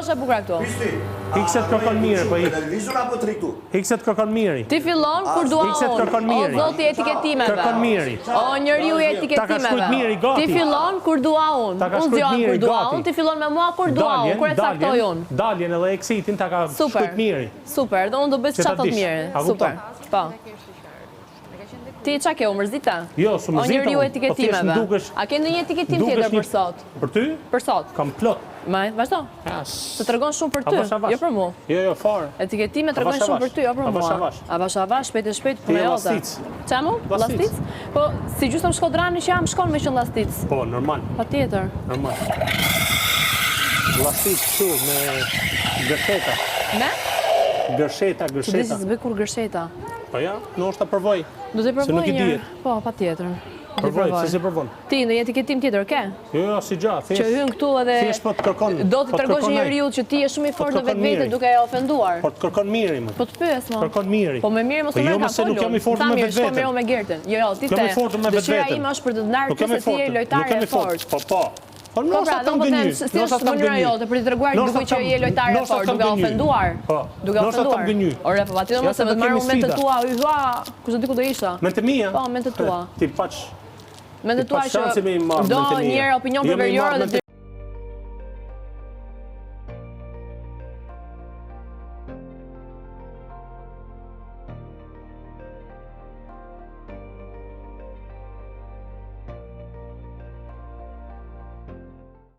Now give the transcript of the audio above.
është e bukur këtu. Hikset kërkon mirë, po ik. Televizor apo tri këtu? Hikset kërkon mirë. Ti fillon kur dua Hikset unë. kërkon O mirë. zoti i etiketimeve. Kërkon mirë. O njeriu i Ta ka shkruajt mirë, etiketimeve. gati. Ti fillon kur dua unë. Ta ka Unë shkruajt zgjohem mirë, kur dua gati. unë, ti fillon me mua kur dua unë, kur e caktoj unë. Daljen edhe exitin ta ka Super. shkruajt mirë. Super, dhe unë do bëj Që ta çfarë thot dish. mirë. A kupton? Super. Po. Ti çka ke, u mërzita? Jo, s'u mërzita, O njeriu unë. i etiketimeve. Po thjesht m'dukesh- A ke ndonjë etiketim Dukesh tjetër për një- sot? Për ty? Për sot. Kam plot. Vazhdo. Të tregon shumë për ty, jo për mua. Jo, fare. Etiketime tregojnë Avash, shumë për ty, jo për avash, mua. avash. Avash, shpejt e shpejt, Ti punë je jote. lastic. Çamu? Lastic. Lastic? Po, si gjysmë shkodrani që jam shkon me qenë lastic. Po, normal. Patjetër. Normal. Lastic kështu me gërsheta. Me? Gërsheta. Që disi s'bëj kur gërsheta. Po ja, në është ta përvoj. Do të Se nuk provoj i një. dihet. Po, patjetër. Do të Përvoj, se si përvon. Ti ndonjë etiketim tjetër ke? Jo, si gjatë, Që hyn këtu edhe thjesht po të kërkon. do të po tregosh kërkon ai. njeriu që ti je shumë i fortë në kërkon vetvete miri. duke e ofenduar. Po të kërkon miri, më. Po të pyes më. Kërkon miri. Po me mirë mos Po u jo, merr ka mëse nuk folur. jam i fortë Tha me mirë, shko vetveten. mirë me Gertën. Jo, ti Nuk jam i the. fortë me Dëshira vetveten. ime është për të ndarë Nuk ty jam i se ti je fortë. Nuk lojtare jam e i fortë. fortë. Po, po. Po Po nështë pra, ta do të gënjy. them, si është mënyra jote për të treguar dikujt që je lojtare e fortë, duke ofenduar. Po. Duke Nështë ta ofenduar. gënjy. Ore, po patjetër mos e vetë marr momentet tua, hua, kush e di ku do isha. Me të mia? Po, me të tua. Ti paç Me të tua shanse me i që marrë do me të mia. njëherë opinion Jo me i superior marrë dhe me të